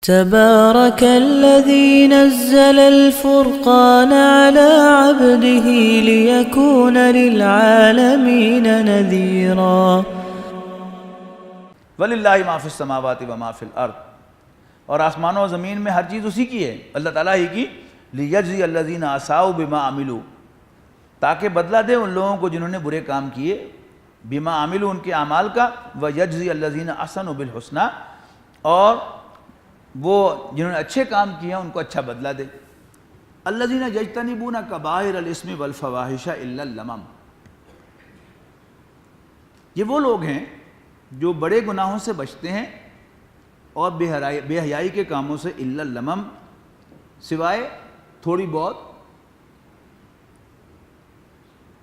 تبارك الذي نزل الفرقان على عبده ليكون للعالمين نذيرا وَلِلَّهِ مَا فِي السَّمَاوَاتِ وَمَا فِي الْأَرْضِ، اور آسمانوں و زمین میں ہر چیز اسی کی ہے، اللہ تعالیٰ ہی کی۔ لِيَجْزِيَ الَّذِينَ أَسَاءُوا بِمَا عَمِلُوا، تاکہ بدلہ دے ان لوگوں کو جنہوں نے برے کام کیے، بِمَا عَمِلُوا ان کے اعمال کا، وَيَجْزِيَ الَّذِينَ أَحْسَنُوا بِالْحُسْنَى، اور وہ جنہوں نے اچھے کام کیے ہیں ان کو اچھا بدلہ دے۔ الَّذِينَ يَجْتَنِبُونَ كَبَائِرَ الْإِثْمِ وَالْفَوَاحِشَ إِلَّا اللَّمَمَ، یہ وہ لوگ ہیں جو بڑے گناہوں سے بچتے ہیں اور بے حیائی کے کاموں سے، الا اللمم، سوائے تھوڑی بہت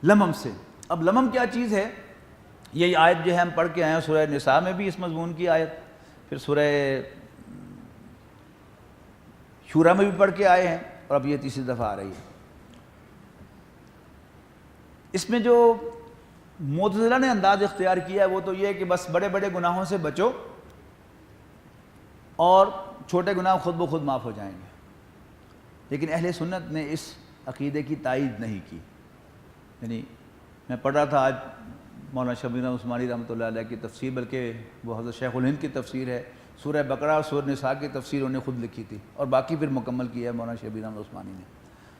لمم سے۔ اب لمم کیا چیز ہے؟ یہی آیت جو ہے ہم پڑھ کے آئے ہیں سورہ نساء میں بھی اس مضمون کی آیت، پھر سورہ شورا میں بھی پڑھ کے آئے ہیں، اور اب یہ تیسری دفعہ آ رہی ہے۔ اس میں جو معتزلہ نے انداز اختیار کیا ہے وہ تو یہ ہے کہ بس بڑے بڑے گناہوں سے بچو اور چھوٹے گناہ خود بخود معاف ہو جائیں گے، لیکن اہل سنت نے اس عقیدے کی تائید نہیں کی۔ یعنی میں پڑھ رہا تھا آج مولانا شبیر عثمانی رحمۃ اللہ علیہ کی تفسیر، بلکہ وہ حضرت شیخ الہند کی تفسیر ہے، سورہ بقرہ اور سورہ نساء کی تفسیر انہوں نے خود لکھی تھی، اور باقی پھر مکمل کیا ہے مولانا شبیر عثمانی نے۔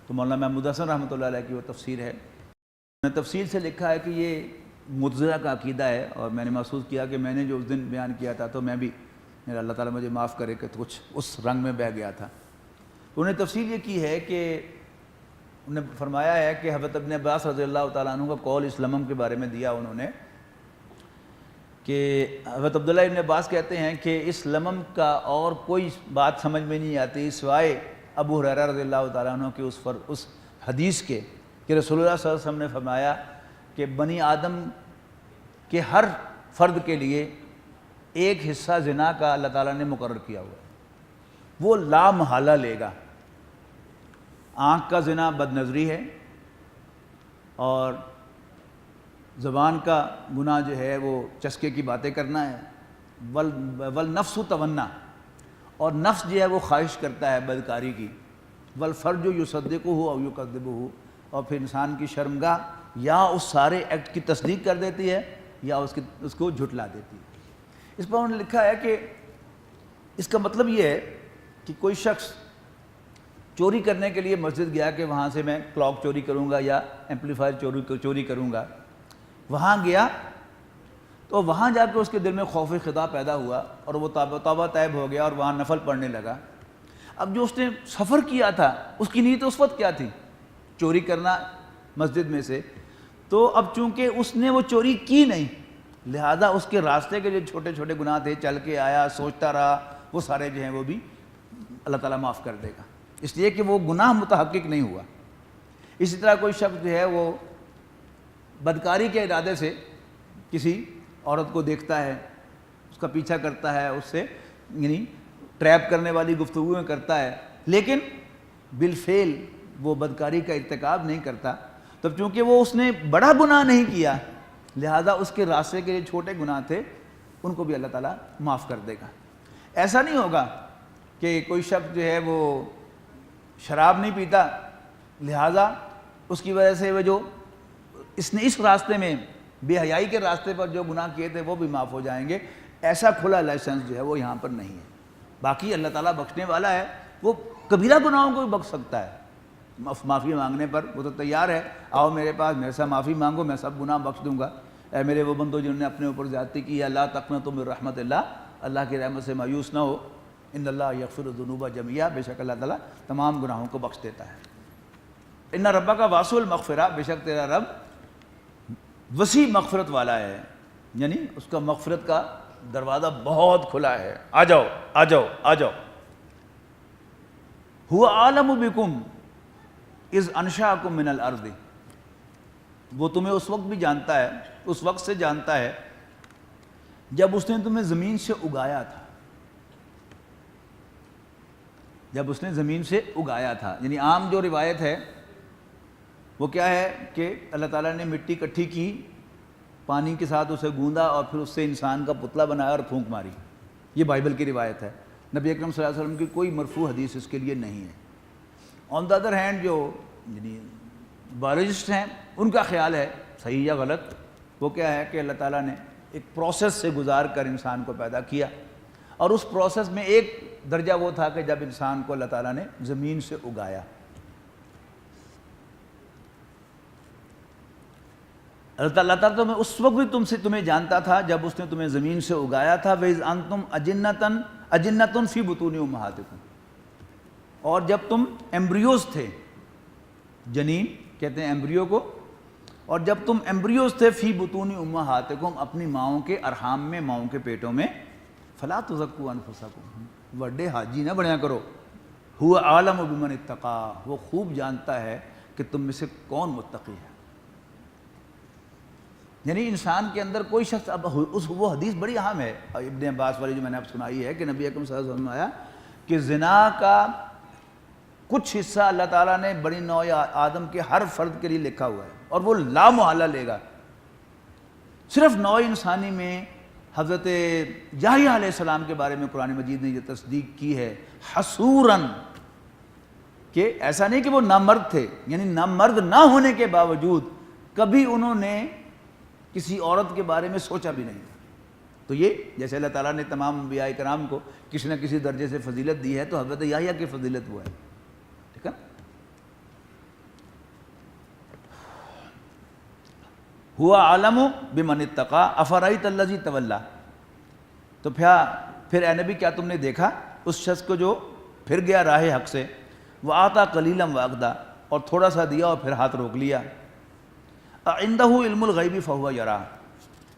تو مولانا محمود حسن رحمۃ اللہ علیہ کی وہ تفسیر ہے، میں نے تفصیل سے لکھا ہے کہ یہ معتزلہ کا عقیدہ ہے، اور میں نے محسوس کیا کہ میں نے جو اس دن بیان کیا تھا تو میں بھی، میرا اللہ تعالیٰ مجھے معاف کرے کہ کچھ اس رنگ میں بہہ گیا تھا۔ تو انہوں نے تفصیل یہ کی ہے کہ انہوں نے فرمایا ہے کہ حضرت ابن عباس رضی اللہ تعالیٰ عنہ کا قول اس لمم کے بارے میں دیا انہوں نے، کہ حضرت عبداللہ ابن عباس کہتے ہیں کہ اس لمم کا اور کوئی بات سمجھ میں نہیں آتی سوائے ابو ہریرہ رضی اللہ تعالیٰ عنہ کے اس حدیث کے کہ رسول اللہ صلی اللہ علیہ وسلم نے فرمایا کہ بنی آدم کے ہر فرد کے لیے ایک حصہ زنا کا اللہ تعالیٰ نے مقرر کیا ہوا ہے، وہ لا محالہ لے گا۔ آنکھ کا زنا بد نظری ہے، اور زبان کا گناہ جو ہے وہ چسکے کی باتیں کرنا ہے، والنفس تمنا، اور نفس جو ہے وہ خواہش کرتا ہے بدکاری کی، والفرج یصدقہ او یکذبہ، اور پھر انسان کی شرمگاہ یا اس سارے ایکٹ کی تصدیق کر دیتی ہے یا اس کو جھٹلا دیتی ہے۔ اس پر انہوں نے لکھا ہے کہ اس کا مطلب یہ ہے کہ کوئی شخص چوری کرنے کے لیے مسجد گیا کہ وہاں سے میں کلاک چوری کروں گا یا ایمپلیفائر چوری کروں گا، وہاں گیا تو وہاں جا کے اس کے دل میں خوف خدا پیدا ہوا اور وہ توبہ طیب ہو گیا اور وہاں نفل پڑھنے لگا۔ اب جو اس نے سفر کیا تھا اس کی نیت اس وقت کیا تھی؟ چوری کرنا مسجد میں سے، تو اب چونکہ اس نے وہ چوری کی نہیں، لہذا اس کے راستے کے جو چھوٹے چھوٹے گناہ تھے، چل کے آیا، سوچتا رہا، وہ سارے جو ہیں وہ بھی اللہ تعالیٰ معاف کر دے گا، اس لیے کہ وہ گناہ متحقق نہیں ہوا۔ اسی طرح کوئی شخص جو ہے وہ بدکاری کے ارادے سے کسی عورت کو دیکھتا ہے، اس کا پیچھا کرتا ہے، اس سے یعنی ٹریپ کرنے والی گفتگویں کرتا ہے، لیکن بالفعل وہ بدکاری کا ارتکاب نہیں کرتا، تب چونکہ وہ اس نے بڑا گناہ نہیں کیا، لہذا اس کے راستے کے جو چھوٹے گناہ تھے ان کو بھی اللہ تعالیٰ معاف کر دے گا۔ ایسا نہیں ہوگا کہ کوئی شخص جو ہے وہ شراب نہیں پیتا، لہذا اس کی وجہ سے وہ جو اس نے اس راستے میں بے حیائی کے راستے پر جو گناہ کیے تھے وہ بھی معاف ہو جائیں گے، ایسا کھلا لائسنس جو ہے وہ یہاں پر نہیں ہے۔ باقی اللہ تعالیٰ بخشنے والا ہے، وہ کبیرہ گناہوں کو بھی بخش سکتا ہے، معافی مانگنے پر وہ تو تیار ہے، آؤ میرے پاس، میرے سے معافی مانگو، میں سب گناہ بخش دوں گا۔ اے میرے وہ بندو جنہوں نے اپنے اوپر زیادتی کی ہے، لا تقنطوا من رحمت اللہ، اللہ کی رحمت سے مایوس نہ ہو، ان اللہ یغفر الذنوب جميعا، بے شک اللہ تعالیٰ تمام گناہوں کو بخش دیتا ہے۔ ان ربک واسع المغفرہ، بے شک تیرا رب وسیع مغفرت والا ہے، یعنی اس کا مغفرت کا دروازہ بہت کھلا ہے، آ جاؤ آ جاؤ آ جاؤ۔ هو عالم بکم اذ انشاکم من الارض، وہ تمہیں اس وقت بھی جانتا ہے، اس وقت سے جانتا ہے جب اس نے تمہیں زمین سے اگایا تھا، جب اس نے زمین سے اگایا تھا۔ یعنی عام جو روایت ہے وہ کیا ہے کہ اللہ تعالیٰ نے مٹی اکٹھی کی، پانی کے ساتھ اسے گوندا اور پھر اس سے انسان کا پتلا بنایا اور پھونک ماری، یہ بائبل کی روایت ہے۔ نبی اکرم صلی اللہ علیہ وسلم کی کوئی مرفوع حدیث اس کے لیے نہیں ہے۔ آن دا ادر ہینڈ جو یعنی بایولوجسٹ ہیں ان کا خیال ہے صحیح یا غلط، وہ کیا ہے کہ اللہ تعالیٰ نے ایک پروسیس سے گزار کر انسان کو پیدا کیا، اور اس پروسیس میں ایک درجہ وہ تھا کہ جب انسان کو اللہ تعالیٰ نے زمین سے اگایا۔ اللہ تعالیٰ تو میں اس وقت بھی تمہیں جانتا تھا جب اس نے تمہیں زمین سے اگایا تھا، وَإِذْ أَنْتُمْ أَجِنَّةٌ فِي بُطُونِ أُمَّهَاتِكُمْ، اور جب تم ایمبریوز تھے، جنین کہتے ہیں ایمبریو کو، اور جب تم ایمبریوز تھے فی بطون امہاتکم، اپنی ماؤں کے ارحام میں، ماؤں کے پیٹوں میں، فلا تزکوا انفسکم، وڈے حاجی نہ بنیا کرو، هو عالم بمن اتقا، وہ خوب جانتا ہے کہ تم میں سے کون متقی ہے۔ یعنی انسان کے اندر کوئی شخص، اب وہ حدیث بڑی اہم ہے ابن عباس والی جو میں نے اب سنائی ہے کہ نبی اکرم صلی اللہ علیہ وسلم نے آیا کہ زنا کا کچھ حصہ اللہ تعالیٰ نے بنی نوع آدم کے ہر فرد کے لیے لکھا ہوا ہے، اور وہ لا محالہ لے گا۔ صرف نوع انسانی میں حضرت یحییٰ علیہ السلام کے بارے میں قرآن مجید نے یہ تصدیق کی ہے حصوراً، کہ ایسا نہیں کہ وہ نامرد تھے، یعنی نامرد نہ ہونے کے باوجود کبھی انہوں نے کسی عورت کے بارے میں سوچا بھی نہیں۔ تو یہ جیسے اللہ تعالیٰ نے تمام انبیاء کرام کو کسی نہ کسی درجے سے فضیلت دی ہے، تو حضرت یحییٰ کی فضیلت وہ ہے، ٹھیک ہے۔ ہوا عالم بمن اتقا افرأیت الذی تولی، تو پھر اے نبی کیا تم نے دیکھا اس شخص کو جو پھر گیا راہ حق سے، وآتا قلیلا واغدا، اور تھوڑا سا دیا اور پھر ہاتھ روک لیا۔ عندہ علم الغیب فہو یرا،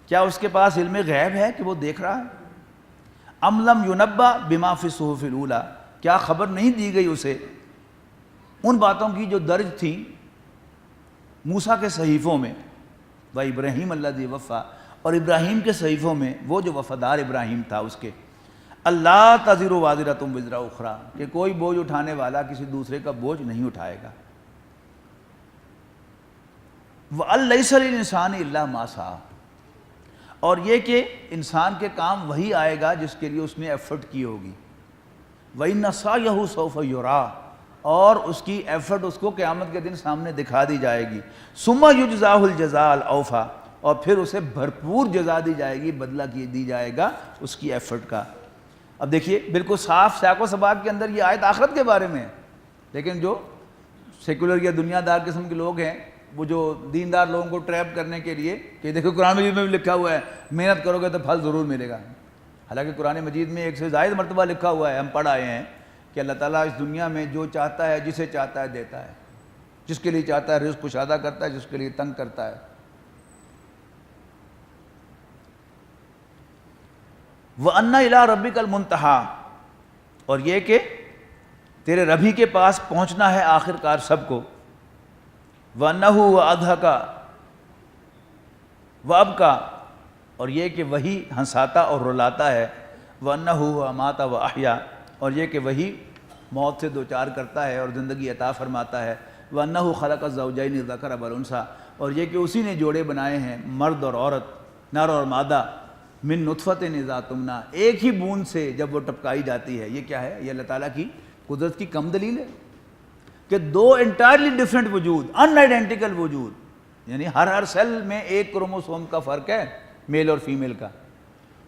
کیا اس کے پاس علم غیب ہے کہ وہ دیکھ رہا ہے؟ ام لم ینبأ بما فی الصحف الاولی، کیا خبر نہیں دی گئی اسے ان باتوں کی جو درج تھیں موسیٰ کے صحیفوں میں، وابراہیم الذی وفا، اور ابراہیم کے صحیفوں میں، وہ جو وفادار ابراہیم تھا اس کے، اللہ تزر وازرۃ وزر اخری، کہ کوئی بوجھ اٹھانے والا کسی دوسرے کا بوجھ نہیں اٹھائے گا۔ وَأَن لَيْسَ لِلْإِنسَانِ إِلَّا مَا سَعَىٰ، اور یہ کہ انسان کے کام وہی آئے گا جس کے لیے اس نے ایفرٹ کی ہوگی۔ وَإِنَّ سَعْيَهُ سَوْفَ يُرَىٰ، اور اس کی ایفرٹ اس کو قیامت کے دن سامنے دکھا دی جائے گی۔ ثُمَّ يُجْزَاهُ الْجَزَاءَ الْأَوْفَىٰ، اور پھر اسے بھرپور جزا دی جائے گی، بدلہ دی جائے گا اس کی ایفرٹ کا۔ اب دیکھیے بالکل صاف سیاق و سباق کے اندر یہ آیت آخرت کے بارے میں ہے، لیکن جو سیکولر یا دنیا دار قسم کے لوگ ہیں، وہ جو دیندار لوگوں کو ٹریپ کرنے کے لیے کہ دیکھو قرآن مجید میں بھی لکھا ہوا ہے محنت کرو گے تو پھل ضرور ملے گا، حالانکہ قرآن مجید میں ایک سے زائد مرتبہ لکھا ہوا ہے، ہم پڑھ آئے ہیں کہ اللہ تعالیٰ اس دنیا میں جو چاہتا ہے، جسے چاہتا ہے دیتا ہے، جس کے لیے چاہتا ہے رزق کشادہ کرتا ہے، جس کے لیے تنگ کرتا ہے۔ وَأَنَّ إِلَىٰ رَبِّكَ الْمُنتَهَىٰ، اور یہ کہ تیرے رب ہی کے پاس پہنچنا ہے آخر کار سب کو۔ وَأَنَّهُ وَأَضْحَكَ وَأَبْكَىٰ، اور یہ کہ وہی ہنساتا اور رلاتا ہے۔ وَأَنَّهُ وَأَمَاتَ وَأَحْيَا، اور یہ کہ وہی موت سے دوچار کرتا ہے اور زندگی عطا فرماتا ہے۔ وَأَنَّهُ خَلَقَ الزَّوْجَيْنِ الذَّكَرَ وَالْأُنثَىٰ، اور یہ کہ اسی نے جوڑے بنائے ہیں مرد اور عورت، نر اور مادہ، من نطفۃ اذا تمنیٰ، ایک ہی بوند سے جب وہ ٹپکائی جاتی ہے۔ یہ کیا ہے؟ یہ اللہ تعالیٰ کی قدرت کی کم دلیل ہے کہ دو انٹائرلی ڈفرینٹ وجود، ان آئیڈینٹیکل وجود، یعنی ہر سیل میں ایک کروموسوم کا فرق ہے میل اور فیمیل کا۔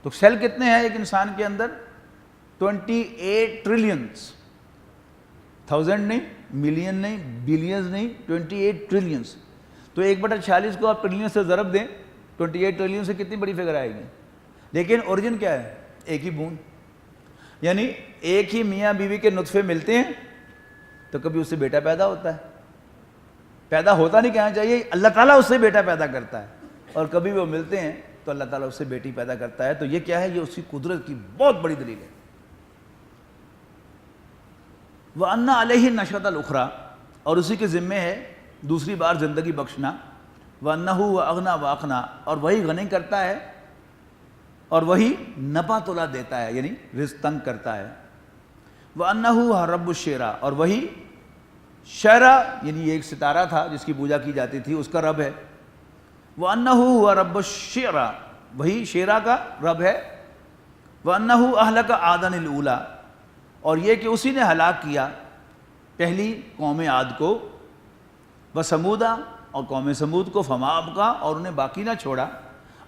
تو سیل کتنے ہیں ایک انسان کے اندر؟ 28 ٹریلینز، 1000 نہیں، ملین نہیں، بلینز نہیں، 28 ٹریلینز۔ تو 1/46 کو آپ ٹریلین سے ضرب دیں، 28 ٹریلین سے کتنی بڑی فگر آئے گی؟ لیکن اوریجن کیا ہے؟ ایک ہی بوند، یعنی ایک ہی میاں بیوی کے نطفے ملتے ہیں تو کبھی اس سے بیٹا پیدا ہوتا ہے، پیدا ہوتا نہیں کہنا چاہیے، اللہ تعالیٰ اس سے بیٹا پیدا کرتا ہے، اور کبھی وہ ملتے ہیں تو اللہ تعالیٰ اس سے بیٹی پیدا کرتا ہے۔ تو یہ کیا ہے؟ یہ اس کی قدرت کی بہت بڑی دلیل ہے۔ وَأَنَّ عَلَيْهِ النَّشْأَةَ الْأُخْرَىٰ، اور اسی کے ذمے ہے دوسری بار زندگی بخشنا۔ وَأَنَّهُ وَأَغْنَىٰ وَأَقْنَىٰ، اور وہی غنی کرتا ہے اور وہی نپا تولا دیتا ہے، یعنی رزق تنگ کرتا ہے۔ وَأَنَّهُ رَبُّ الشِّعْرَىٰ، اور وہی شعرا، یعنی یہ ایک ستارہ تھا جس کی پوجا کی جاتی تھی، اس کا رب ہے۔ وَأَنَّهُ رَبُّ الشِّعْرَىٰ، وہی شعرا کا رب ہے۔ وَأَنَّهُ أَهْلَكَ عَادًا الْأُولَىٰ، اور یہ کہ اسی نے ہلاک کیا پہلی قوم عاد کو، وثمودا اور قوم سمود کو، فما ابقا اور انہیں باقی نہ چھوڑا،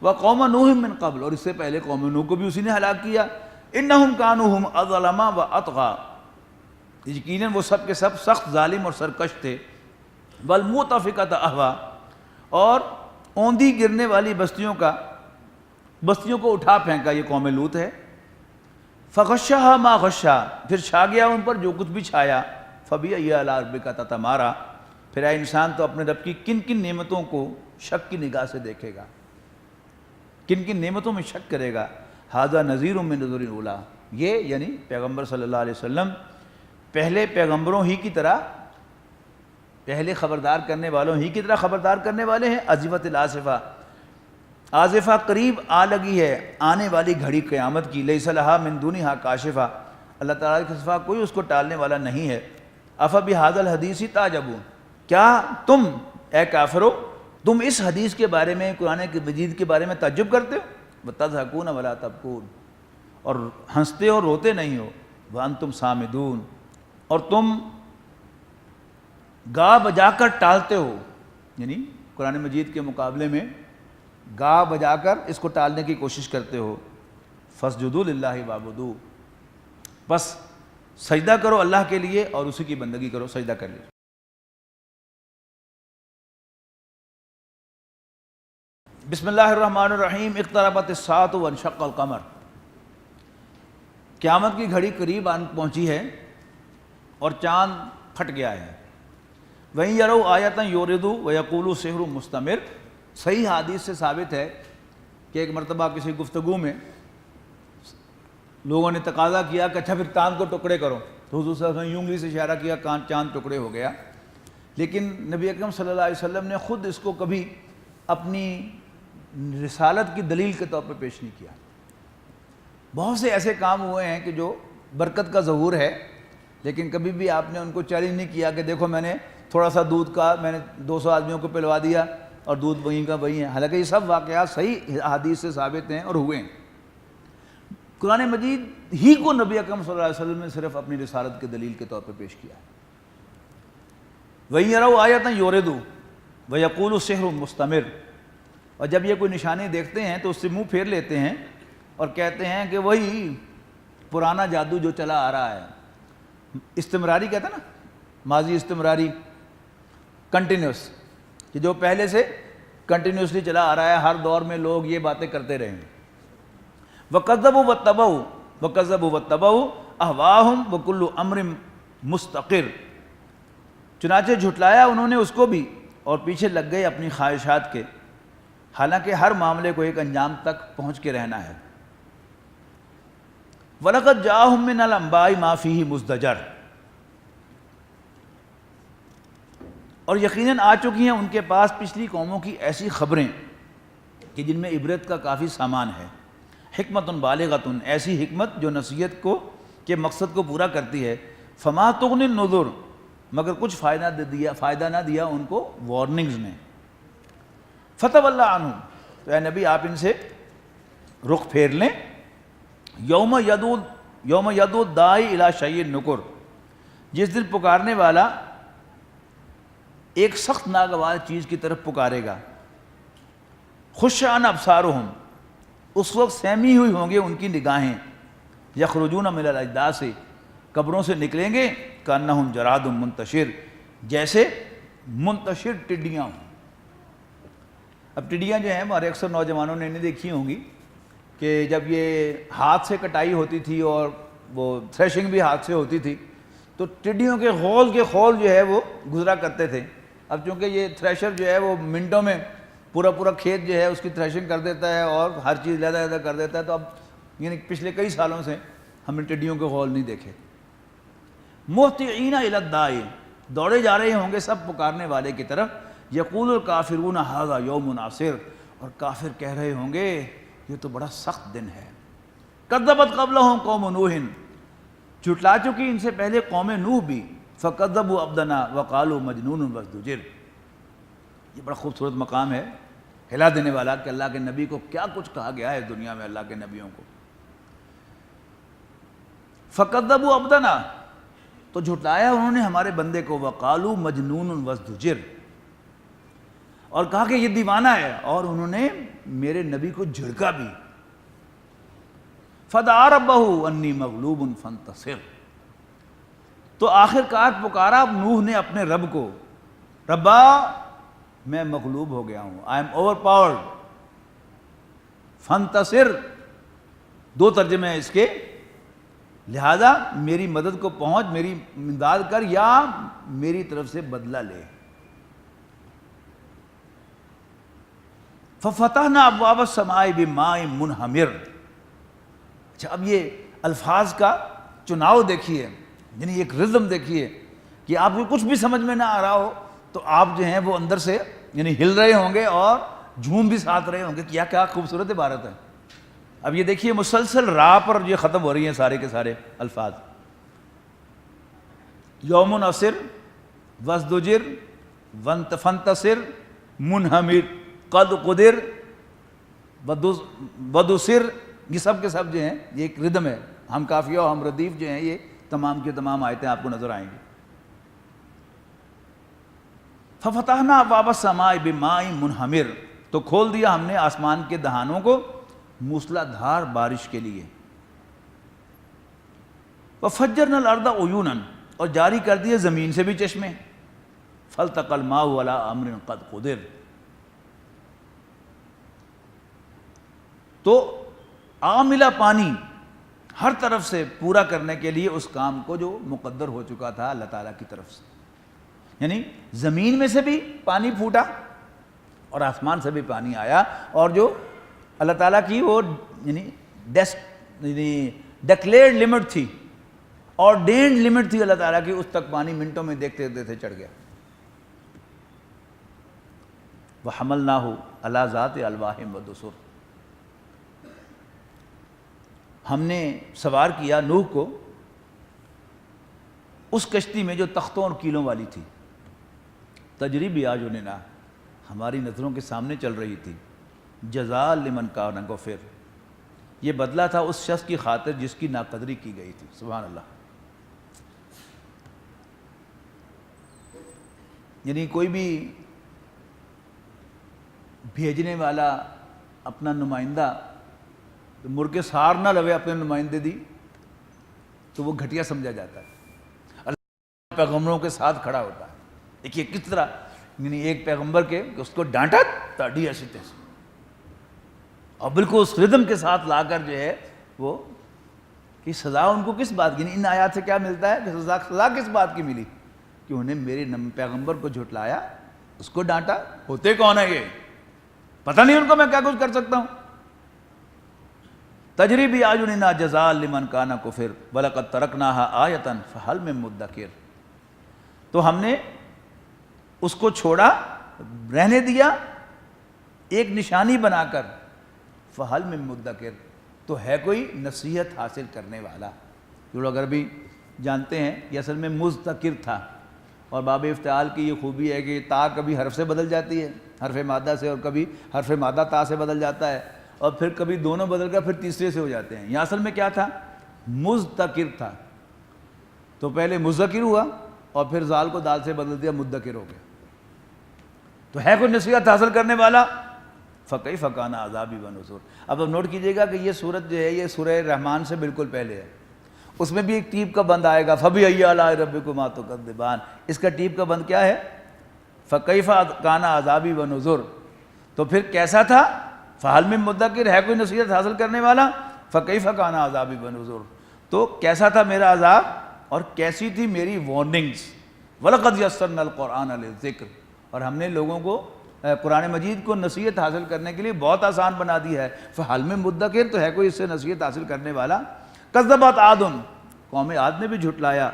وقوم نوح من قبل اور اس سے پہلے قوم نوح کو بھی اسی نے ہلاک کیا، انہم کانوا هم اظلم واطغى یقیناً وہ سب کے سب سخت ظالم اور سرکش تھے، والمؤتفکۃ اہوا اور اوندھی گرنے والی بستیوں کو اٹھا پھینکا، یہ قوم لوط ہے، فغشاها ما غشا پھر چھا گیا ان پر جو کچھ بھی چھایا، فبأي آلاء ربک تتمارا پھر اے انسان تو اپنے رب کی کن کن نعمتوں کو شک کی نگاہ سے دیکھے گا، کن کن نعمتوں میں شک کرے گا، ھذا نذیر من نذر الاولیٰ یہ یعنی پیغمبر صلی اللہ علیہ وسلم پہلے پیغمبروں ہی کی طرح، پہلے خبردار کرنے والوں ہی کی طرح خبردار کرنے والے ہیں، ازفت الآصفہ آصفہ قریب آ لگی ہے، آنے والی گھڑی قیامت کی، لیس لہا من دونہا کاشفہ اللہ تعالیٰ کے سوا کوئی اس کو ٹالنے والا نہیں ہے، افبہذا الحدیث تعجبون کیا تم اے کافرو تم اس حدیث کے بارے میں، قرآن مجید کے بارے میں تعجب کرتے ہو، وتضحکون ولا تبکون اور ہنستے اور روتے نہیں ہو، وانتم صامدون اور تم گا بجا کر ٹالتے ہو، یعنی قرآن مجید کے مقابلے میں گا بجا کر اس کو ٹالنے کی کوشش کرتے ہو، فاسجدوا للہ وعبدوا بس سجدہ کرو اللہ کے لیے اور اسی کی بندگی کرو، سجدہ کر لیجیے۔ بسم اللہ الرحمن الرحیم، اقتربت الساعۃ وانشق القمر قیامت کی گھڑی قریب آن پہنچی ہے اور چاند پھٹ گیا ہے، وَإِن يَرَوْا آیَةً یُعْرِضُوا وَيَقُولُوا سِحْرٌ مُسْتَمِرٌ صحیح حدیث سے ثابت ہے کہ ایک مرتبہ کسی گفتگو میں لوگوں نے تقاضا کیا کہ اچھا پھر چاند کو ٹکڑے کرو، تو حضور صلی اللہ علیہ وسلم نے انگلی سے اشارہ کیا، چاند ٹکڑے ہو گیا، لیکن نبی اکرم صلی اللہ علیہ وسلم نے خود اس کو کبھی اپنی رسالت کی دلیل کے طور پہ پیش نہیں کیا۔ بہت سے ایسے کام ہوئے ہیں کہ جو برکت کا ظہور ہے، لیکن کبھی بھی آپ نے ان کو چیلنج نہیں کیا کہ دیکھو میں نے تھوڑا سا دودھ کا میں نے 200 آدمیوں کو پلوا دیا اور دودھ وہیں کا وہیں ہے، حالانکہ یہ سب واقعات صحیح حدیث سے ثابت ہیں اور ہوئے ہیں۔ قرآن مجید ہی کو نبی اکرم صلی اللہ علیہ وسلم نے صرف اپنی رسالت کی دلیل کے طور پہ پیش کیا ہے۔ وَإِن يَرَوْا آیَةً یُعْرِضُوا وَيَقُولُوا سِحْرٌ مُسْتَمِرٌ اور جب یہ کوئی نشانی دیکھتے ہیں تو اس سے منہ پھیر لیتے ہیں اور کہتے ہیں کہ وہی پرانا جادو جو چلا آ رہا ہے، استمراری کہتے ہیں نا، ماضی استمراری، کنٹینیوس، کہ جو پہلے سے کنٹینیوسلی چلا آ رہا ہے، ہر دور میں لوگ یہ باتیں کرتے رہے ہیں۔ وَكَذَّبُوا وَاتَّبَعُوا أَهْوَاءَهُمْ وَكُلُّ أَمْرٍ مُسْتَقِرٌ چنانچہ جھٹلایا انہوں نے اس کو بھی اور پیچھے لگ گئے اپنی خواہشات کے، حالانکہ ہر معاملے کو ایک انجام تک پہنچ کے رہنا ہے۔ وَلَقَدْ جَاءَهُم مِّنَ الْأَنبَاءِ مَا فِيهِ مُزْدَجَرٌ اور یقیناً آ چکی ہیں ان کے پاس پچھلی قوموں کی ایسی خبریں کہ جن میں عبرت کا کافی سامان ہے، حکمت بالغۃ ایسی حکمت جو نصیحت کو کے مقصد کو پورا کرتی ہے، فما تغنی النذر مگر کچھ فائدہ نہ دیا ان کو وارننگز نے، فتول عنہم تو اے نبی آپ ان سے رخ پھیر لیں، یوم یدعو الداعی الی شیء نکر جس دن پکارنے والا ایک سخت ناگوار چیز کی طرف پکارے گا، خش عن ابصارہم اس وقت سہمی ہوئی ہوں گے ان کی نگاہیں، یخرجون من الاجداث قبروں سے نکلیں گے، کانہم جراد منتشر جیسے منتشر ٹڈیاں ہوں۔ اب ٹڈیاں جو ہیں ہمارے اکثر نوجوانوں نے انہیں دیکھی ہوں گی کہ جب یہ ہاتھ سے کٹائی ہوتی تھی اور وہ تھریشنگ بھی ہاتھ سے ہوتی تھی تو ٹڈیوں کے خول جو ہے وہ گزرا کرتے تھے۔ اب چونکہ یہ تھریشر جو ہے وہ منٹوں میں پورا کھیت جو ہے اس کی تھریشنگ کر دیتا ہے اور ہر چیز علیحدہ کر دیتا ہے، تو اب یعنی پچھلے کئی سالوں سے ہم نے ٹڈیوں کے خول نہیں دیکھے۔ مہطعین الی الداعی دوڑے جا رہے ہوں گے سب پکارنے والے کی طرف، یقول الکافرون ھذا یوم عسر اور کافر کہہ رہے ہوں گے یہ تو بڑا سخت دن ہے۔ کذبت قبلہم قوم نوح جھٹلا چکی ان سے پہلے قوم نوح بھی، فکذبوا عبدنا وقالوا مجنون وازدجر یہ بڑا خوبصورت مقام ہے، ہلا دینے والا کہ اللہ کے نبی کو کیا کچھ کہا گیا ہے دنیا میں اللہ کے نبیوں کو۔ فکذبوا عبدنا، تو جھٹلایا انہوں نے ہمارے بندے کو، وقالوا مجنون وازدجر، اور کہا کہ یہ دیوانہ ہے، اور انہوں نے میرے نبی کو جھڑکا بھی. فدعا ربہ انی مغلوب فانتصر، تو آخر کار پکارا نوح نے اپنے رب کو، ربا میں مغلوب ہو گیا ہوں، آئی ایم اوور پاورڈ. فانتصر دو ترجمے ہیں اس کے، لہذا میری مدد کو پہنچ، میری امداد کر، یا میری طرف سے بدلہ لے. ففتحنا ابواب السماء بماء منہمر. اچھا، اب یہ الفاظ کا چناؤ دیکھیے، یعنی ایک رزم دیکھیے کہ آپ کو کچھ بھی سمجھ میں نہ آ رہا ہو تو آپ جو ہیں وہ اندر سے یعنی ہل رہے ہوں گے اور جھوم بھی ساتھ رہے ہوں گے. کیا خوبصورت عبارت ہے. اب یہ دیکھیے مسلسل را پر یہ ختم ہو رہی ہیں سارے کے سارے الفاظ. یوم عصر، وازدجر، فانتصر، منہمر، قد قدر، ودسر، یہ سب کے سب جو ہیں یہ ایک ردم ہے. ہم قافیہ اور ہم ردیف جو ہیں یہ تمام کے تمام آیتیں آپ کو نظر آئیں گی. ففتحنا ابواب السماء بماء منہمر، تو کھول دیا ہم نے آسمان کے دہانوں کو موسلا دھار بارش کے لیے. وفجرنا الارض عیونا، اور جاری کر دیے زمین سے بھی چشمے. فالتقى الماء على امر قد قدر، تو آ ملا پانی ہر طرف سے پورا کرنے کے لیے اس کام کو جو مقدر ہو چکا تھا اللہ تعالیٰ کی طرف سے. یعنی زمین میں سے بھی پانی پھوٹا اور آسمان سے بھی پانی آیا، اور جو اللہ تعالیٰ کی وہ یعنی ڈکلیئرڈ لمٹ تھی، اور ڈینڈ لمٹ تھی اللہ تعالیٰ کی، اس تک پانی منٹوں میں دیکھتے دیکھتے چڑھ گیا. وحملناہ علی ذات الواح ودسر، ہم نے سوار کیا نوح کو اس کشتی میں جو تختوں اور کیلوں والی تھی. تجری بأعیننا، ہماری نظروں کے سامنے چل رہی تھی. جزاء لمن کان کفر، یہ بدلہ تھا اس شخص کی خاطر جس کی ناقدری کی گئی تھی. سبحان اللہ. یعنی کوئی بھی بھیجنے والا اپنا نمائندہ مرغ سار نہ لوے اپنے نمائندے دی تو وہ گھٹیا سمجھا جاتا ہے. اللہ پیغمبروں کے ساتھ کھڑا ہوتا ہے. دیکھیے کس طرح یعنی ایک پیغمبر کے اس کو ڈانٹا تاڑی ایسی تیسی، اور بالکل اس ردم کے ساتھ لا کر جو ہے وہ کہ سزا ان کو کس بات کی، ان آیات سے کیا ملتا ہے کہ سزا کس بات کی ملی کہ انہیں میرے پیغمبر کو جھٹلایا، اس کو ڈانٹا. ہوتے کون ہے یہ؟ پتہ نہیں ان کو میں کیا کچھ کر سکتا ہوں. تجری بأعیننا جزاء لمن کان کفر ولقد ترکناها آیۃ فہل من مدکر، تو ہم نے اس کو چھوڑا، رہنے دیا ایک نشانی بنا کر. فہل من مدکر، تو ہے کوئی نصیحت حاصل کرنے والا. جو لوگ عربی جانتے ہیں یہ اصل میں مذکر تھا، اور باب افتعال کی یہ خوبی ہے کہ تا کبھی حرف سے بدل جاتی ہے، حرف مادہ سے، اور کبھی حرف مادہ تا سے بدل جاتا ہے، اور پھر کبھی دونوں بدل کر پھر تیسرے سے ہو جاتے ہیں. یہاں اصل میں کیا تھا؟ مذکر تھا. تو پہلے مذکر ہوا اور پھر زال کو دال سے بدل دیا، مدکر ہو گیا. تو ہے کوئی نصیحت حاصل کرنے والا. فکیف کان عذابی ونذر. اب نوٹ کیجئے گا کہ یہ سورت جو ہے یہ سورہ رحمان سے بالکل پہلے ہے. اس میں بھی ایک ٹیپ کا بند آئے گا، فبأی آلاء ربکما تکذبان. اس کا ٹیپ کا بند کیا ہے؟ فکیف کان عذابی ونذر. تو پھر کیسا تھا؟ فہل من مدکر، ہے کوئی نصیحت حاصل کرنے والا. فکیف کان عذابی ونذر، تو کیسا تھا میرا عذاب اور کیسی تھی میری وارننگز. وَلَقَدْ يَسَّرْنَا الْقُرْآنَ لِلذِّكْرِ، اور ہم نے لوگوں کو قرآن مجید کو نصیحت حاصل کرنے کے لیے بہت آسان بنا دی ہے. فہل من مدکر، تو ہے کوئی اس سے نصیحت حاصل کرنے والا. کذبت عاد، قوم عاد نے بھی جھٹلایا.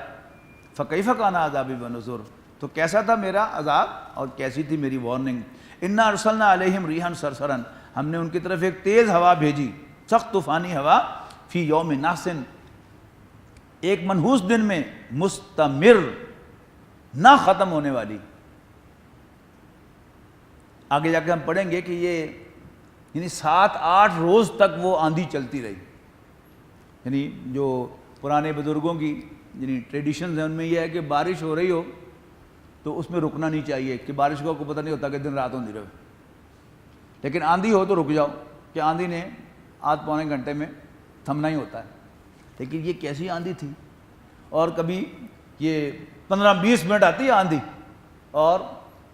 فکیف کان عذابی ونذر، تو کیسا تھا میرا عذاب اور کیسی تھی میری وارننگ. انا ارسلنا علیہم ریحا صرصرا، ہم نے ان کی طرف ایک تیز ہوا بھیجی، سخت طوفانی ہوا. فی یوم نحس، ایک منحوس دن میں. مستمر، نہ ختم ہونے والی. آگے جا کے ہم پڑھیں گے کہ یہ یعنی 7-8 روز تک وہ آندھی چلتی رہی. یعنی جو پرانے بزرگوں کی یعنی ٹریڈیشنز ہیں ان میں یہ ہے کہ بارش ہو رہی ہو تو اس میں رکنا نہیں چاہیے کہ بارش کو پتہ نہیں ہوتا کہ دن رات ہوتی رہے، لیکن آندھی ہو تو رک جاؤ کہ آندھی نے آدھ پونے گھنٹے میں تھمنا ہی ہوتا ہے۔ لیکن یہ کیسی آندھی تھی، اور کبھی یہ 15-20 منٹ آتی ہے آندھی اور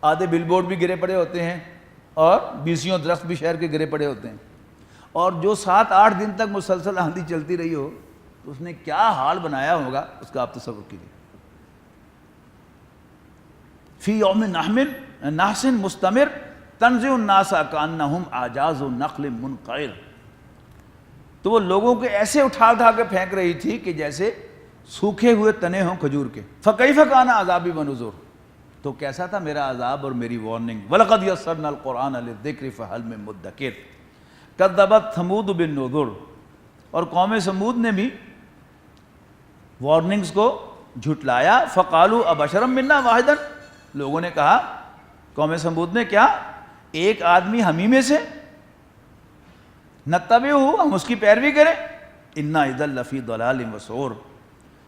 آدھے بل بورڈ بھی گرے پڑے ہوتے ہیں اور بیسیوں درخت بھی شہر کے گرے پڑے ہوتے ہیں، اور جو 7-8 دن تک مسلسل آندھی چلتی رہی ہو تو اس نے کیا حال بنایا ہوگا اس کا آپ تصور کیجیے۔ فی یوم نحس مستمر تنزع الناس کانہم اعجاز نخل منقعر، تو وہ لوگوں کے ایسے اٹھا اٹھا کے پھینک رہی تھی کہ جیسے سوکھے ہوئے تنے ہوں کھجور کے۔ فکیف کان عذابی ونذر، تو کیسا تھا میرا عذاب اور میری وارننگ۔ وَلَقَدْ يَسَّرْنَا الْقُرْآنَ لِلذِّكْرِ فَهَلْ مِن مُدَّكِرٍ كَذَّبَتْ ثَمُودُ بِالنُّذُرِ، اور قوم سمود نے بھی وارننگز کو جھٹلایا۔ فَقَالُوا أَبَشَرًا مِنَّا وَاحِدًا، لوگوں نے کہا قوم سمود نے، کیا ایک آدمی ہمیں میں سے نتبعہ، ہم اس کی پیروی کریں؟ اِنَّا إِذًا لَفِي ضَلَالٍ وَسُعُورٍ،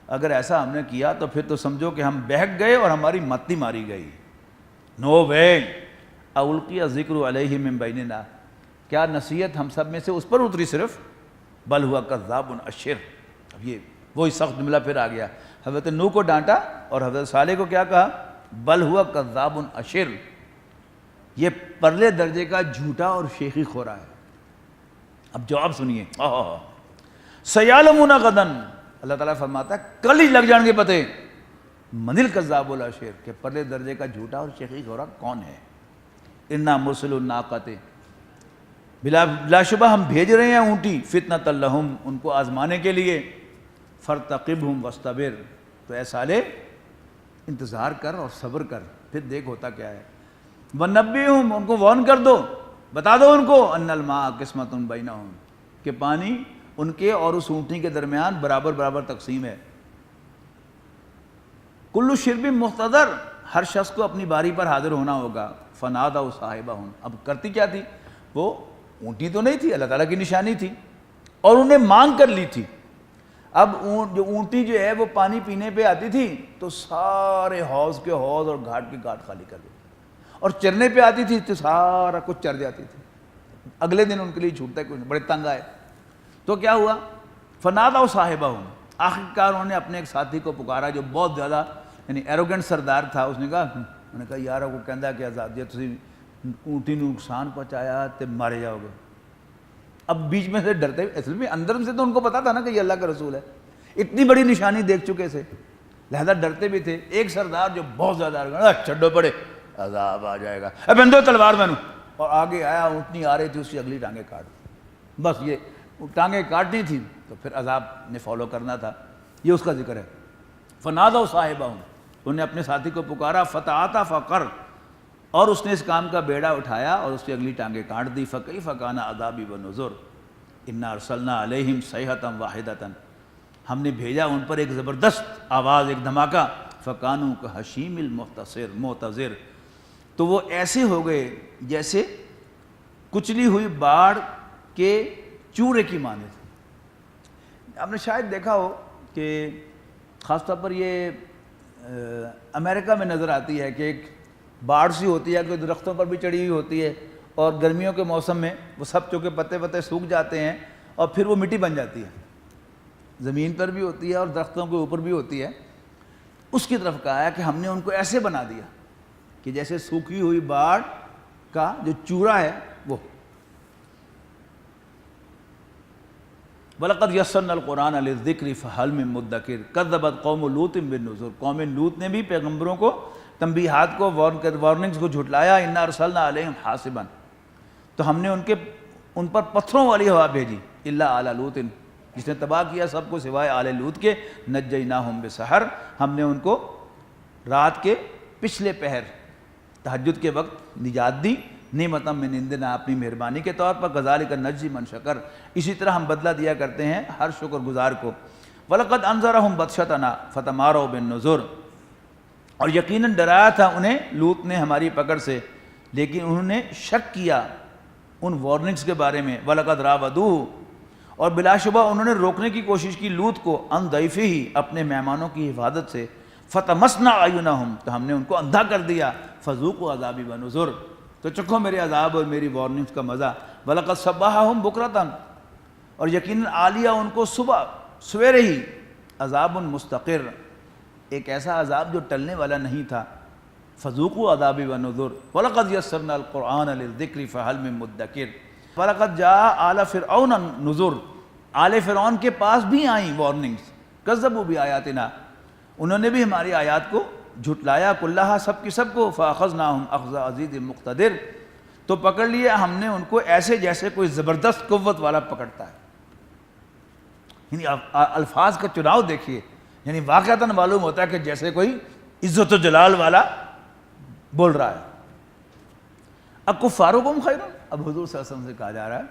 اگر ایسا ہم نے کیا تو پھر تو سمجھو کہ ہم بہک گئے اور ہماری متی ماری گئی۔ نو وے اُلقِیَ الذِّکْرُ عَلَیْہِ مِن بَینِنَا، کیا نصیحت ہم سب میں سے اس پر اتری صرف؟ بل ہوا کذاب اشر، اب یہ وہی سخت جملہ پھر آ گیا۔ حضرت نوح کو ڈانٹا اور حضرت صالح کو کیا کہا؟ بل ہوا کذاب اشر، یہ پرلے درجے کا جھوٹا اور شیخی خورا ہے۔ اب جواب سنیے، سیعلمون غداً، اللہ تعالیٰ فرماتا ہے کل ہی لگ جان گے پتے، من الکذاب الاشر، کہ پرلے درجے کا جھوٹا اور شیخی خورا کون ہے۔ انا مرسل الناقۃ، بلا شبہ ہم بھیج رہے ہیں اونٹی، فتنۃ لہم، ان کو آزمانے کے لیے، فرتقبہم واصطبر، تو اے صالح انتظار کر اور صبر کر، پھر دیکھ ہوتا کیا ہے۔ ونبئہم، ان کو وارن کر دو، بتا دو ان کو، ان الماء قسمۃ بینہم، کہ پانی ان کے اور اس اونٹنی کے درمیان برابر برابر تقسیم ہے۔ کل شرب محتضر، ہر شخص کو اپنی باری پر حاضر ہونا ہوگا۔ فنادوا صاحبہم، اب کرتی کیا تھی وہ؟ اونٹی تو نہیں تھی، اللہ تعالیٰ کی نشانی تھی اور انہیں مانگ کر لی تھی۔ اب جو اونٹی جو ہے وہ پانی پینے پہ آتی تھی تو سارے حوض کے حوض اور گھاٹ کے گھاٹ خالی کر دیتی، اور چرنے پہ آتی تھی تو سارا کچھ چر جاتی تھی، اگلے دن ان کے لیے چھوٹتا ہے کچھ نہیں، بڑے تنگ آئے۔ تو کیا ہوا؟ فنادوا صاحبہم، آخرکار انہوں نے اپنے ایک ساتھی کو پکارا جو بہت زیادہ یعنی ایروگنٹ سردار تھا۔ اس نے کہا یار وہ کہندا کہ آزاد جی تسی اونٹی نو نقصان پہنچایا تے مارے جاؤ گے۔ اب بیچ میں سے ڈرتے، اصل میں اندر سے تو ان کو پتا تھا نا کہ یہ اللہ کا رسول ہے، اتنی بڑی نشانی دیکھ چکے تھے، لہذا ڈرتے بھی تھے۔ ایک سردار جو بہت زیادہ چھڈو پڑے عذاب آ جائے گا، اے بندو تلوار مینو، اور آگے آیا، اونٹنی آ رہی تھی، اس کی اگلی ٹانگیں کاٹ، بس یہ ٹانگیں کاٹنی تھی تو پھر عذاب نے فالو کرنا تھا، یہ اس کا ذکر ہے۔ فنادوا صاحبہم، انہوں نے اپنے ساتھی کو پکارا، فتعاطى فعقر، اور اس نے اس کام کا بیڑا اٹھایا اور اس کی اگلی ٹانگیں کاٹ دی۔ فکیف کان عذابی ونذر انا ارسلنا علیہم صیحۃ واحدۃ، ہم نے بھیجا ان پر ایک زبردست آواز، ایک دھماکہ، فکانوا کحشیم المحتضر، تو وہ ایسے ہو گئے جیسے کچلی ہوئی باڑ کے چورے کی مانند۔ آپ نے شاید دیکھا ہو کہ خاص طور پر یہ امریکہ میں نظر آتی ہے کہ ایک باڑ سی ہوتی ہے کہ درختوں پر بھی چڑھی ہوئی ہوتی ہے، اور گرمیوں کے موسم میں وہ سب چونکہ پتے پتے سوکھ جاتے ہیں اور پھر وہ مٹی بن جاتی ہے، زمین پر بھی ہوتی ہے اور درختوں کے اوپر بھی ہوتی ہے۔ اس کی طرف کہا ہے کہ ہم نے ان کو ایسے بنا دیا کہ جیسے سوکھی ہوئی باڑ کا جو چورا ہے وہ۔ وَلَقَدْ يَسَّرْنَا الْقُرْآنَ لِلذِّكْرِ فَهَلْ مِن مُدَّكِرٍ كَذَّبَتْ قَوْمُ لُوطٍ بِالنُّذُرِ، قوم لوط نے بھی پیغمبروں کو تنبیہات کو وارننگز کو جھٹلایا۔ اِنَّا أَرْسَلْنَا عَلَيْهِمْ حَاصِبًا، تو ہم نے ان پر پتھروں والی ہوا بھیجی، إِلَّا آلَ لُوطٍ، جس نے تباہ کیا سب کو سوائے آل لوط کے، نجیناہم بسحر، ہم نے ان کو رات کے پچھلے پہر تہجد کے وقت نجات دی، نعمۃ من عندنا، اپنی مہربانی کے طور پر، کذالک نجزی من شکر، اسی طرح ہم بدلہ دیا کرتے ہیں ہر شکر گزار کو۔ وَلَقَدْ أَنذَرَهُمْ بَطْشَتَنَا فَتَمَارَوْا بِالنُّذُرِ، اور یقیناً ڈرایا تھا انہیں لوط نے ہماری پکڑ سے، لیکن انہوں نے شک کیا ان وارننگز کے بارے میں۔ وَلَقَدْ رَاوَدُوهُ، اور بلا شبہ انہوں نے روکنے کی کوشش کی لوط کو ان ضیفہ ہی اپنے مہمانوں کی حفاظت سے، فتمسنا اعینہم تو ہم نے ان کو اندھا کر دیا، فذوقوا عذابی ونذر تو چکھو میرے عذاب اور میری وارننگز کا مزہ، ولقد صبحہم بکرۃ اور یقیناً آ لیا ان کو صبح سویرے ہی، عذاب مستقر ایک ایسا عذاب جو ٹلنے والا نہیں تھا، فذوقوا عذابی ونذر ولقد یسرنا القرآن للذکر فہل من مدکر ولقد جاء آل فرعون نذر آل فرعون کے پاس بھی آئیں وارننگز، کذبوا بآیاتنا انہوں نے بھی ہماری آیات کو جھٹلایا، کلہا سب کی سب کو، فاخذناہم اخذ عزیز مقتدر تو پکڑ لیا ہم نے ان کو ایسے جیسے کوئی زبردست قوت والا پکڑتا ہے۔ یعنی الفاظ کا چناؤ دیکھیے، یعنی واقعتاً معلوم ہوتا ہے کہ جیسے کوئی عزت و جلال والا بول رہا ہے۔ اکفارکم خیر، اب حضور صلی اللہ علیہ وسلم سے کہا جا رہا ہے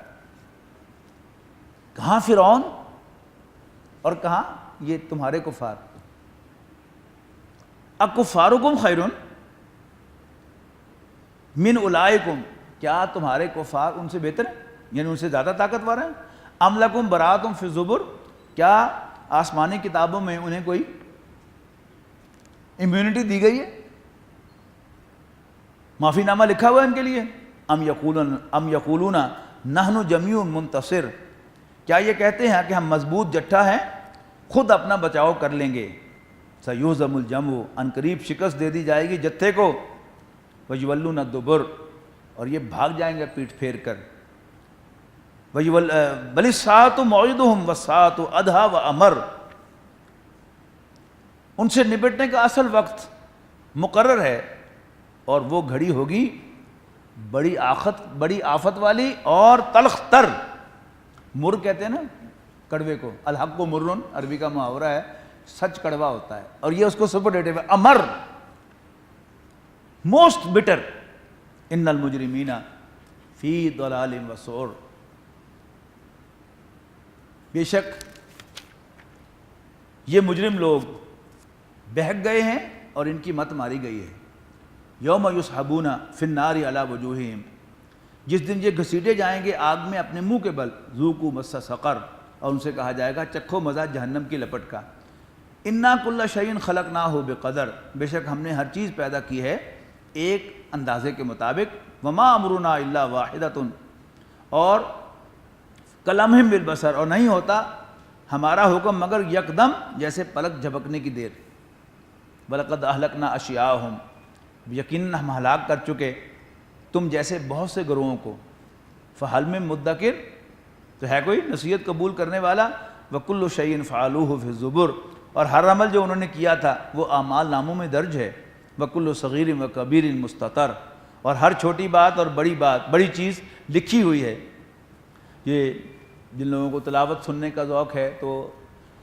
کہاں فرعون اور کہاں یہ تمہارے کفار، اکفارکم خیر من اولئکم کیا تمہارے کفار ان سے بہتر ہیں، یعنی ان سے زیادہ طاقتور ہیں، ام لکم براۃ فی الزبر کیا آسمانی کتابوں میں انہیں کوئی امیونٹی دی گئی ہے، معافی نامہ لکھا ہوا ہے ان کے لیے، ام یقولون نحن جمیع منتصر کیا یہ کہتے ہیں کہ ہم مضبوط جٹھا ہیں خود اپنا بچاؤ کر لیں گے، سیہزم الجمع ان قریب شکست دے دی جائے گی جتھے کو، ویولون الدبر اور یہ بھاگ جائیں گے پیٹھ پھیر کر، بل الساعۃ موعدہم والساعۃ ادھیٰ وامر ان سے نپٹنے کا اصل وقت مقرر ہے اور وہ گھڑی ہوگی بڑی آفت والی اور تلخ تر، مر کہتے ہیں نا کڑوے کو، الحق و مرن عربی کا محاورہ ہے، سچ کڑوا ہوتا ہے اور یہ اس کو سپرلیٹو ہے، امر موسٹ بٹر، ان المجرمین فی ضلال و سعر بے شک یہ مجرم لوگ بہک گئے ہیں اور ان کی مت ماری گئی ہے، یوم یسحبون فی النار علی وجوہہم جس دن یہ گھسیٹے جائیں گے آگ میں اپنے منہ کے بل، ذوقوا مس سقر اور ان سے کہا جائے گا چکھو مزہ جہنم کی لپٹ کا، انا کل شیء خلقناہ بقدر بے شک ہم نے ہر چیز پیدا کی ہے ایک اندازے کے مطابق، وما امرنا الا واحدۃ اور کلمح بالبصر اور نہیں ہوتا ہمارا حکم مگر یکدم جیسے پلک جھپکنے کی دیر، وَلَقَدْ أَهْلَكْنَا أَشْيَاءَهُمْ یقیناً ہم ہلاک کر چکے تم جیسے بہت سے گروہوں کو، فَهَلْ مِن مُدَّكِرٍ تو ہے کوئی نصیحت قبول کرنے والا، وَكُلُّ شَيْءٍ فَعَلُوهُ فِي الزُّبُرِ اور ہر عمل جو انہوں نے کیا تھا وہ اعمال ناموں میں درج ہے، وَكُلُّ صَغِيرٍ وَكَبِيرٍ مُسْتَطَرٍ اور ہر چھوٹی بات اور بڑی چیز لکھی ہوئی ہے۔ یہ جن لوگوں کو تلاوت سننے کا ذوق ہے تو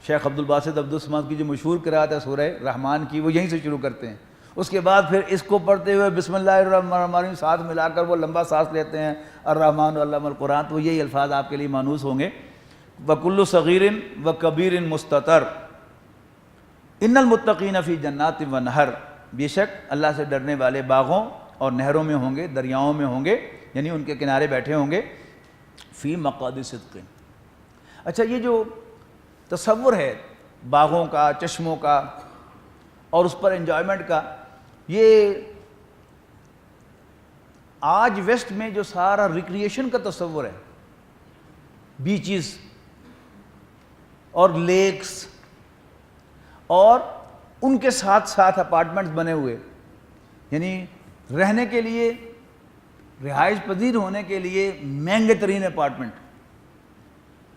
شیخ عبدالباسط عبدالصمد کی جو مشہور قرأت ہے سورہ رحمان کی وہ یہیں سے شروع کرتے ہیں، اس کے بعد پھر اس کو پڑھتے ہوئے بسم اللہ الرحمن الرحیم ساتھ ملا کر وہ لمبا سانس لیتے ہیں، الرحمن علم القرآن، تو یہی الفاظ آپ کے لیے مانوس ہوں گے، وَكُلُّ صَغِيرٍ وَكَبِيرٍ مُسْتَطَرٍ ان المتقین فی جنات ونہر بے شک اللہ سے ڈرنے والے باغوں اور نہروں میں ہوں گے، دریاؤں میں ہوں گے، یعنی ان کے کنارے بیٹھے ہوں گے، فی مقعد صدق۔ اچھا یہ جو تصور ہے باغوں کا، چشموں کا اور اس پر انجوائمنٹ کا، یہ آج ویسٹ میں جو سارا ریکریشن کا تصور ہے، بیچز اور لیکس اور ان کے ساتھ ساتھ اپارٹمنٹس بنے ہوئے، یعنی رہنے کے لیے، رہائش پذیر ہونے کے لیے مہنگے ترین اپارٹمنٹ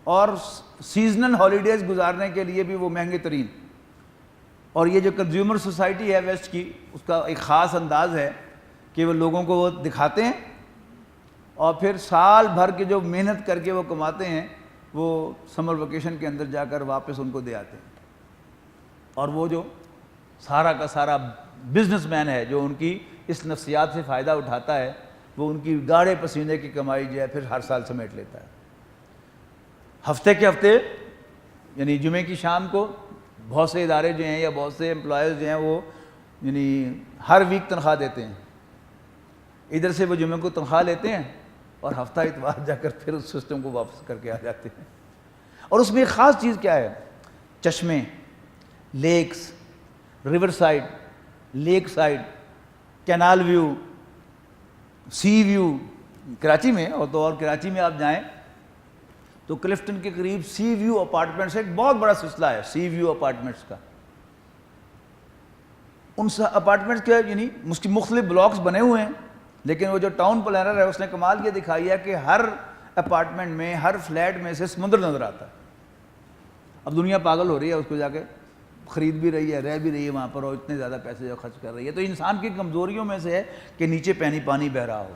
اور سیزنل ہالیڈیز گزارنے کے لیے بھی وہ مہنگے ترین، اور یہ جو کنزیومر سوسائٹی ہے ویسٹ کی، اس کا ایک خاص انداز ہے کہ وہ لوگوں کو وہ دکھاتے ہیں اور پھر سال بھر کے جو محنت کر کے وہ کماتے ہیں وہ سمر ویکیشن کے اندر جا کر واپس ان کو دے آتے ہیں، اور وہ جو سارا کا سارا بزنس مین ہے جو ان کی اس نفسیات سے فائدہ اٹھاتا ہے، وہ ان کی گاڑے پسینے کی کمائی جو ہے پھر ہر سال سمیٹ لیتا ہے۔ ہفتے کے ہفتے یعنی جمعے کی شام کو بہت سے ادارے جو ہیں یا بہت سے امپلائیز جو ہیں وہ یعنی ہر ویک تنخواہ دیتے ہیں، ادھر سے وہ جمعے کو تنخواہ لیتے ہیں اور ہفتہ اتوار جا کر پھر اس سسٹم کو واپس کر کے آ جاتے ہیں۔ اور اس میں ایک خاص چیز کیا ہے؟ چشمے، lakes, river side, lake side, canal view, sea view. Karachi میں اور کراچی میں آپ جائیں تو کلفٹن کے قریب سی ویو اپارٹمنٹس ایک بہت بڑا سلسلہ ہے سی ویو اپارٹمنٹس کا. ان اپارٹمنٹس کے یعنی مختلف بلاکس بنے ہوئے ہیں، لیکن وہ جو ٹاؤن پلانر ہے اس نے کمال یہ دکھائی ہے کہ ہر اپارٹمنٹ میں، ہر فلیٹ میں سے سمندر نظر آتا ہے. اب دنیا پاگل ہو رہی ہے اس کو جا کے خرید بھی رہی ہے، رہ بھی رہی ہے وہاں پر، اور اتنے زیادہ پیسے جو خرچ کر رہی ہے. تو انسان کی کمزوریوں میں سے ہے کہ نیچے پانی بہ رہا ہو.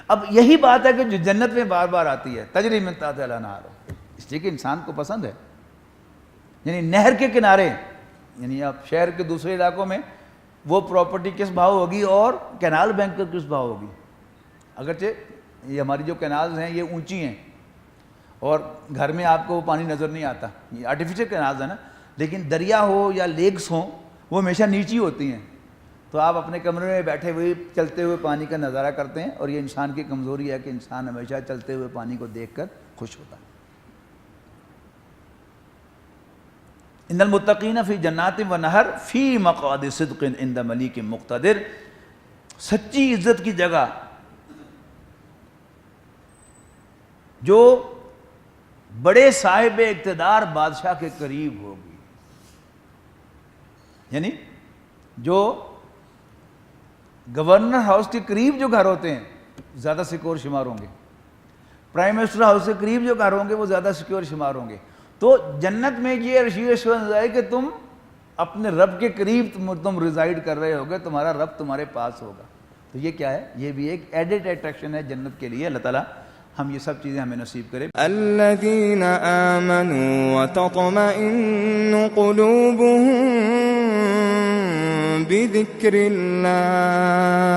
اب یہی بات ہے کہ جو جنت میں بار بار آتی ہے، تجری من تحتہا الانہار، اس لیے کہ انسان کو پسند ہے. یعنی نہر کے کنارے، یعنی آپ شہر کے دوسرے علاقوں میں وہ پراپرٹی کس بھاؤ ہوگی اور کینال بینک کا کس بھاؤ ہوگی. اگرچہ یہ ہماری جو کینالز ہیں یہ اونچی ہیں اور گھر میں آپ کو وہ پانی نظر نہیں آتا، یہ آرٹیفیشل کینالز ہیں نا، لیکن دریا ہو یا لیکس ہوں وہ ہمیشہ نیچی ہوتی ہیں. تو آپ اپنے کمرے میں بیٹھے ہوئے چلتے ہوئے پانی کا نظارہ کرتے ہیں، اور یہ انسان کی کمزوری ہے کہ انسان ہمیشہ چلتے ہوئے پانی کو دیکھ کر خوش ہوتا ہے. ان المتقین فی جنات و نہر فی مقعد صدق عند ملیک مقتدر. سچی عزت کی جگہ جو بڑے صاحب اقتدار بادشاہ کے قریب ہوگی، یعنی جو گورنر ہاؤس کے قریب جو گھر ہوتے ہیں زیادہ سیکور شمار ہوں گے، پرائم منسٹر ہاؤس کے قریب جو گھر ہوں گے وہ زیادہ سیکور شمار ہوں گے. تو جنت میں یہ ریشورنس ہے کہ تم اپنے رب کے قریب تم ریزائڈ کر رہے ہوگے، تمہارا رب تمہارے پاس ہوگا. تو یہ کیا ہے؟ یہ بھی ایک ایڈڈ اٹریکشن ہے جنت کے لیے. اللہ تعالیٰ ہم یہ سب چیزیں ہمیں نصیب کرے. الذين آمنوا وتطمئن قلوبهم بذكر الله